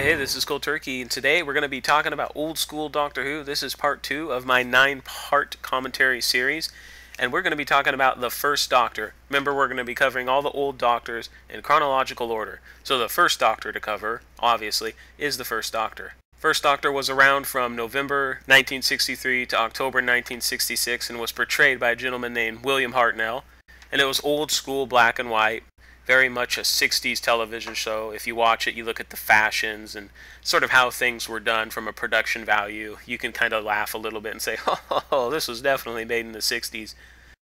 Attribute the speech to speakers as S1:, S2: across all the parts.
S1: Hey, this is Cold Turkey, and today we're going to be talking about old school Doctor Who. This is part 2 of my 9-part commentary series, and we're going to be talking about the first Doctor. Remember, we're going to be covering all the old Doctors in chronological order. So the first Doctor to cover, obviously, is the first Doctor. First Doctor was around from November 1963 to October 1966 and was portrayed by a gentleman named William Hartnell, and it was old school black and white. Very much a 60s television show. If you watch it, you look at the fashions and sort of how things were done from a production value. You can kind of laugh a little bit and say, oh, this was definitely made in the 60s.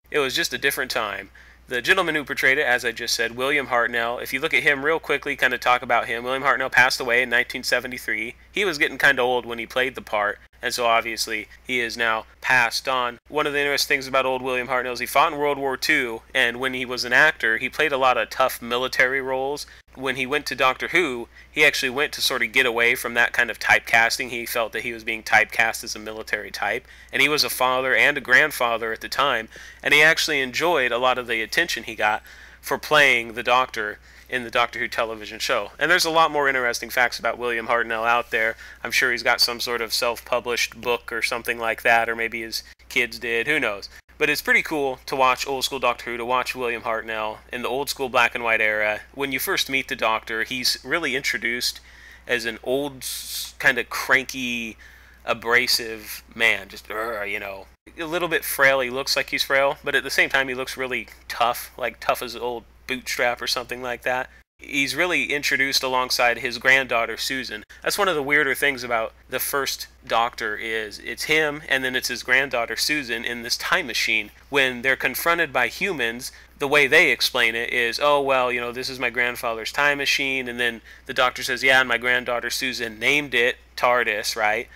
S1: It was just a different time. The gentleman who portrayed it, as I just said, William Hartnell, if you look at him real quickly, kind of talk about him, William Hartnell passed away in 1973. He was getting kind of old when he played the part, and so obviously he is now passed on. One of the interesting things about old William Hartnell is he fought in World War II, and when he was an actor, he played a lot of tough military roles. When he went to Doctor Who, he actually went to sort of get away from that kind of typecasting. He felt that he was being typecast as a military type, and he was a father and a grandfather at the time, and he actually enjoyed a lot of the attention he got for playing the Doctor in the Doctor Who television show. And there's a lot more interesting facts about William Hartnell out there. I'm sure he's got some sort of self-published book or something like that, or maybe his kids did, who knows. But it's pretty cool to watch old school Doctor Who, to watch William Hartnell in the old school black and white era. When you first meet the Doctor, he's really introduced as an old, kind of cranky, abrasive man. Just, a little bit frail. He looks like he's frail, but at the same time he looks really tough, like tough as an old bootstrap or something like that. He's really introduced alongside his granddaughter Susan. That's one of the weirder things about the first Doctor is it's him and then it's his granddaughter Susan in this time machine. When they're confronted by humans, the way they explain it is, oh, well, this is my grandfather's time machine, and then the Doctor says, yeah, and my granddaughter Susan named it TARDIS, right?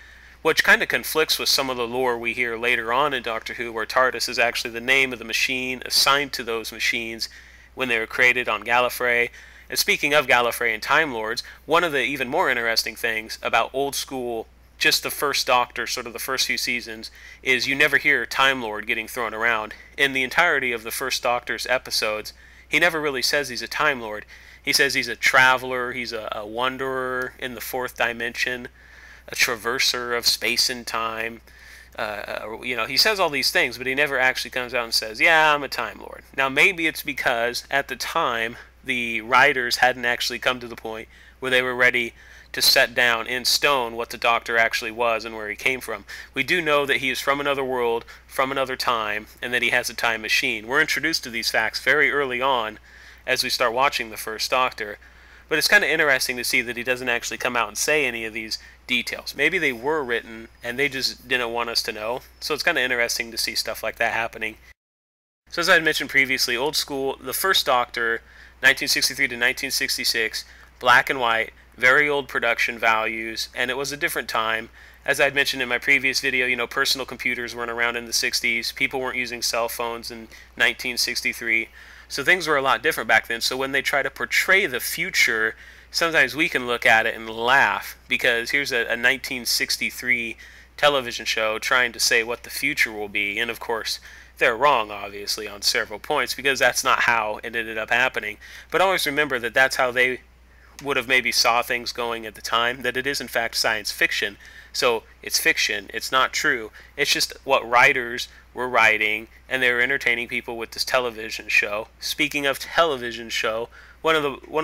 S1: Which kind of conflicts with some of the lore we hear later on in Doctor Who, where TARDIS is actually the name of the machine assigned to those machines when they were created on Gallifrey. And speaking of Gallifrey and Time Lords, one of the even more interesting things about old school, just the first Doctor, sort of the first few seasons, is you never hear Time Lord getting thrown around. In the entirety of the first Doctor's episodes, he never really says he's a Time Lord. He says he's a traveler, he's a wanderer in the fourth dimension, a traverser of space and time. He says all these things, but he never actually comes out and says, yeah, I'm a Time Lord. Now, maybe it's because at the time, the writers hadn't actually come to the point where they were ready to set down in stone what the Doctor actually was and where he came from. We do know that he is from another world, from another time, and that he has a time machine. We're introduced to these facts very early on as we start watching the first Doctor. But it's kind of interesting to see that he doesn't actually come out and say any of these details. Maybe they were written and they just didn't want us to know. So it's kind of interesting to see stuff like that happening. So as I had mentioned previously, old school, the first Doctor, 1963 to 1966, black and white, very old production values, and it was a different time. As I'd mentioned in my previous video, personal computers weren't around in the 60s, people weren't using cell phones in 1963, so things were a lot different back then. So when they try to portray the future, sometimes we can look at it and laugh, because here's a 1963 television show trying to say what the future will be, and of course, they're wrong, obviously, on several points, because that's not how it ended up happening. But always remember that that's how they would have maybe saw things going at the time, that it is in fact science fiction. So it's fiction, it's not true. It's just what writers were writing, and they were entertaining people with this television show. Speaking of television show, one of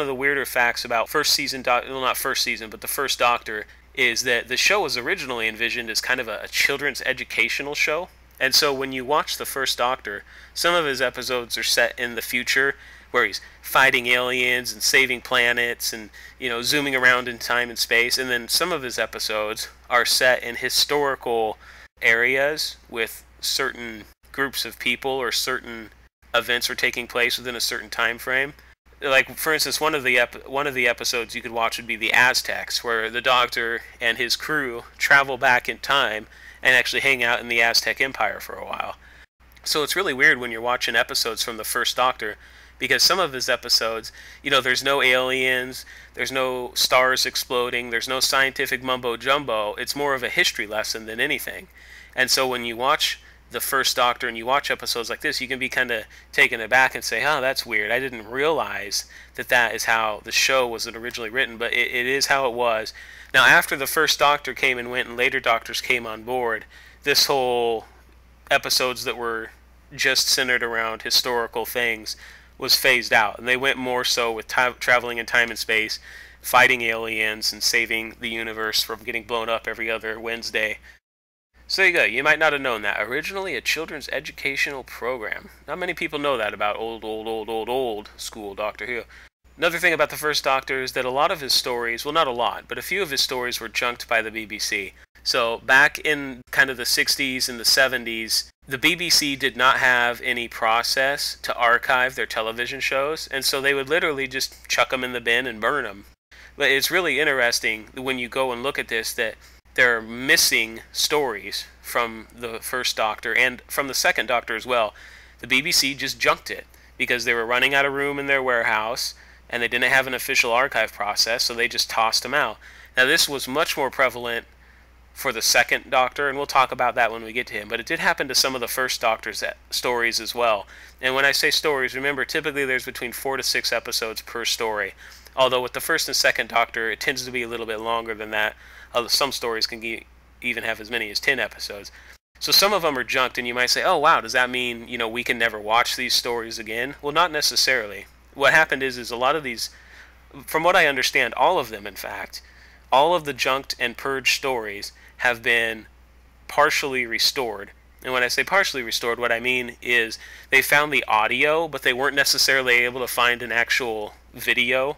S1: the weirder facts about first season, not first season, but the first Doctor, is that the show was originally envisioned as kind of a children's educational show. And so when you watch the first Doctor, some of his episodes are set in the future, where he's fighting aliens and saving planets and, zooming around in time and space. And then some of his episodes are set in historical areas with certain groups of people, or certain events are taking place within a certain time frame. Like, for instance, one of the episodes you could watch would be the Aztecs, where the Doctor and his crew travel back in time and actually hang out in the Aztec Empire for a while. So it's really weird when you're watching episodes from the first Doctor, because some of his episodes, there's no aliens, there's no stars exploding, there's no scientific mumbo-jumbo. It's more of a history lesson than anything. And so when you watch the first Doctor and you watch episodes like this, you can be kind of taken aback and say, oh, that's weird. I didn't realize that that is how the show was originally written, but it is how it was. Now, after the first Doctor came and went and later Doctors came on board, this whole episodes that were just centered around historical things was phased out, and they went more so with traveling in time and space, fighting aliens, and saving the universe from getting blown up every other Wednesday. So there you go. You might not have known that. Originally a children's educational program. Not many people know that about old school Doctor Who. Another thing about the first Doctor is that a lot of his stories, well, not a lot, but a few of his stories were junked by the BBC. So back in kind of the 60s and the 70s, the BBC did not have any process to archive their television shows, and so they would literally just chuck them in the bin and burn them. But it's really interesting when you go and look at this that there are missing stories from the first Doctor and from the second Doctor as well. The BBC just junked it because they were running out of room in their warehouse and they didn't have an official archive process, so they just tossed them out. Now this was much more prevalent for the second Doctor, and we'll talk about that when we get to him, but it did happen to some of the first Doctor's stories as well. And when I say stories, remember, typically there's between 4 to 6 episodes per story, although with the first and second Doctor, it tends to be a little bit longer than that. Some stories can even have as many as 10 episodes. So some of them are junked, and you might say, oh wow, does that mean, we can never watch these stories again? Well, not necessarily. What happened is a lot of these, from what I understand, all of them in fact, all of the junked and purged stories have been partially restored. And when I say partially restored, what I mean is they found the audio, but they weren't necessarily able to find an actual video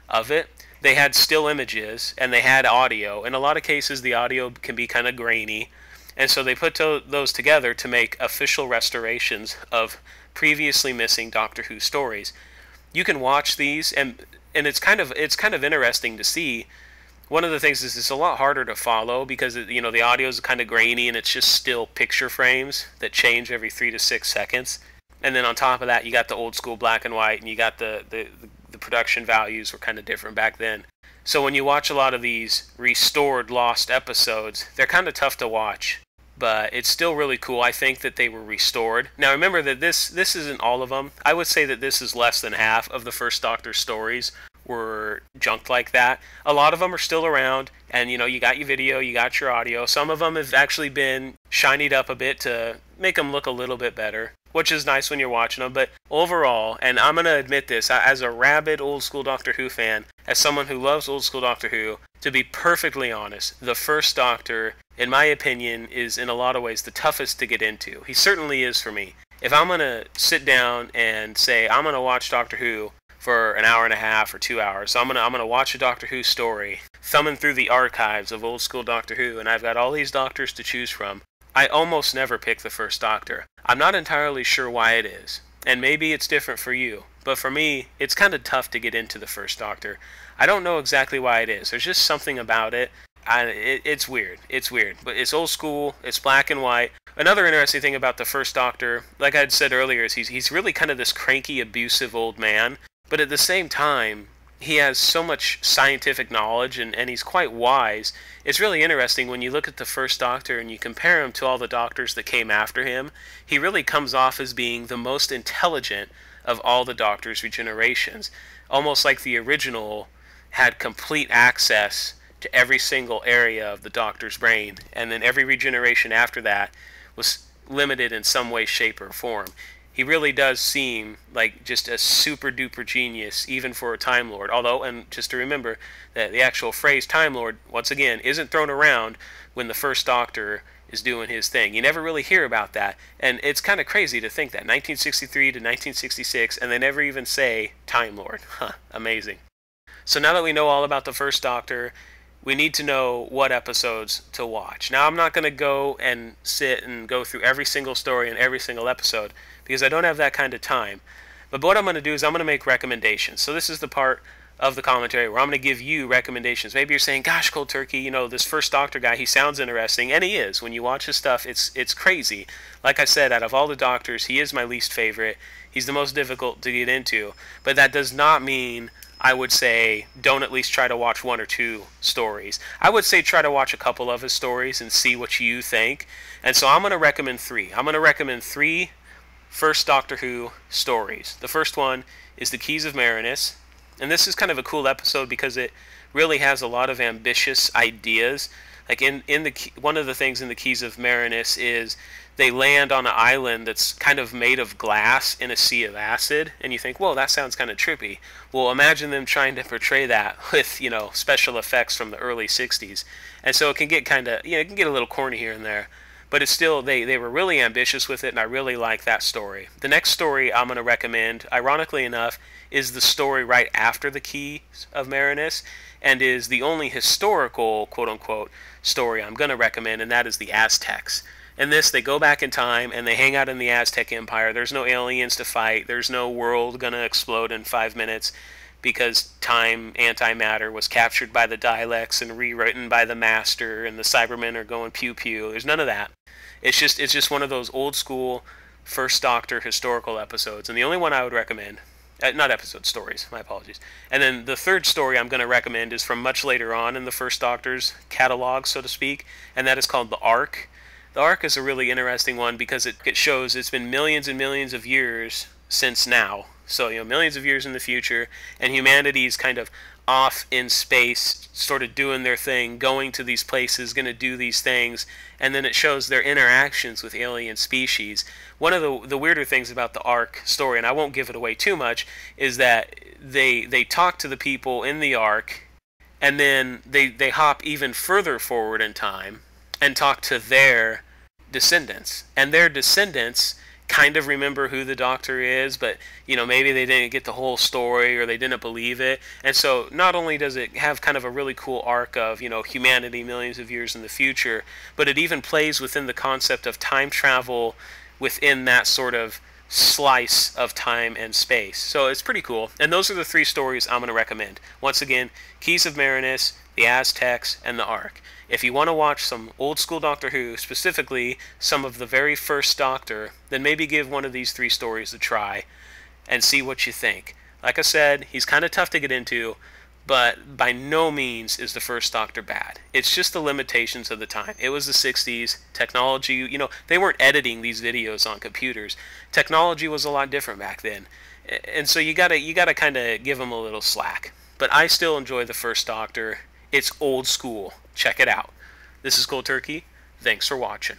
S1: of it. They had still images, and they had audio. In a lot of cases, the audio can be kind of grainy, and so they put those together to make official restorations of previously missing Doctor Who stories. You can watch these, and it's kind of interesting to see. One of the things is it's a lot harder to follow because the audio is kind of grainy and it's just still picture frames that change every 3 to 6 seconds. And then on top of that, you got the old school black and white, and you got the production values were kind of different back then. So when you watch a lot of these restored lost episodes, they're kind of tough to watch, but it's still really cool. I think that they were restored. Now remember that this isn't all of them. I would say that this is less than half of the first Doctor stories were junked like that. A lot of them are still around, and you got your video, you got your audio. Some of them have actually been shinied up a bit to make them look a little bit better, which is nice when you're watching them. But overall, and I'm going to admit this, as a rabid old school Doctor Who fan, as someone who loves old school Doctor Who, to be perfectly honest, the first Doctor, in my opinion, is in a lot of ways the toughest to get into. He certainly is for me. If I'm going to sit down and say I'm going to watch Doctor Who for an hour and a half or 2 hours, so I'm gonna watch a Doctor Who story, thumbing through the archives of old school Doctor Who, and I've got all these Doctors to choose from, I almost never pick the first Doctor. I'm not entirely sure why it is, and maybe it's different for you, but for me, it's kind of tough to get into the first Doctor. I don't know exactly why it is. There's just something about it. It's weird. It's weird, but it's old school. It's black and white. Another interesting thing about the first Doctor, like I had said earlier, is he's really kind of this cranky, abusive old man. But at the same time, he has so much scientific knowledge, and he's quite wise. It's really interesting when you look at the first Doctor and you compare him to all the Doctors that came after him. He really comes off as being the most intelligent of all the Doctor's regenerations. Almost like the original had complete access to every single area of the Doctor's brain, and then every regeneration after that was limited in some way, shape, or form. He really does seem like just a super duper genius, even for a Time Lord. Although, and just to remember that the actual phrase Time Lord, once again, isn't thrown around when the first Doctor is doing his thing. You never really hear about that, and it's kind of crazy to think that 1963 to 1966, and they never even say Time Lord. Huh, amazing. So now that we know all about the first Doctor, we need to know what episodes to watch. Now, I'm not going to go and sit and go through every single story in every single episode, because I don't have that kind of time. But what I'm going to do is I'm going to make recommendations. So this is the part of the commentary where I'm going to give you recommendations. Maybe you're saying, gosh, Cold Turkey, this first Doctor guy, he sounds interesting. And he is. When you watch his stuff, it's crazy. Like I said, out of all the Doctors, he is my least favorite. He's the most difficult to get into. But that does not mean I would say don't at least try to watch one or two stories. I would say try to watch a couple of his stories and see what you think. And so I'm going to recommend three. I'm going to recommend three first Doctor Who stories. The first one is The Keys of Marinus. And this is kind of a cool episode because it really has a lot of ambitious ideas. Like one of the things in The Keys of Marinus is they land on an island that's kind of made of glass in a sea of acid, and you think, whoa, that sounds kind of trippy. Well, imagine them trying to portray that with, special effects from the early 60s. And so it can get it can get a little corny here and there. But it's still, they were really ambitious with it, and I really like that story. The next story I'm going to recommend, ironically enough, is the story right after The Keys of Marinus, and is the only historical, quote-unquote, story I'm going to recommend, and that is The Aztecs. In this, they go back in time, and they hang out in the Aztec Empire. There's no aliens to fight. There's no world going to explode in 5 minutes because time antimatter was captured by the Daleks and rewritten by the Master, and the Cybermen are going pew-pew. There's none of that. It's just one of those old-school First Doctor historical episodes, and the only one I would recommend, not episodes, stories, my apologies. And then the third story I'm going to recommend is from much later on in the First Doctor's catalog, so to speak, and that is called The Ark. The Ark is a really interesting one because it shows it's been millions and millions of years since now. So, millions of years in the future, and humanity's kind of off in space, sort of doing their thing, going to these places, going to do these things, and then it shows their interactions with alien species. One of the weirder things about the Ark story, and I won't give it away too much, is that they talk to the people in the Ark, and then they hop even further forward in time and talk to their descendants. And their descendants kind of remember who the Doctor is, but maybe they didn't get the whole story or they didn't believe it. And so not only does it have kind of a really cool arc of humanity millions of years in the future, but it even plays within the concept of time travel within that sort of slice of time and space. So it's pretty cool. And those are the three stories I'm going to recommend. Once again, Keys of Marinus, The Aztecs, and The Ark. If you want to watch some old school Doctor Who, specifically some of the very first Doctor, then maybe give one of these three stories a try and see what you think. Like I said, he's kind of tough to get into, but by no means is the first Doctor bad. It's just the limitations of the time. It was the 60s. Technology, they weren't editing these videos on computers. Technology was a lot different back then. And so you gotta kind of give him a little slack. But I still enjoy the first Doctor. It's old school. Check it out. This is Cold Turkey. Thanks for watching.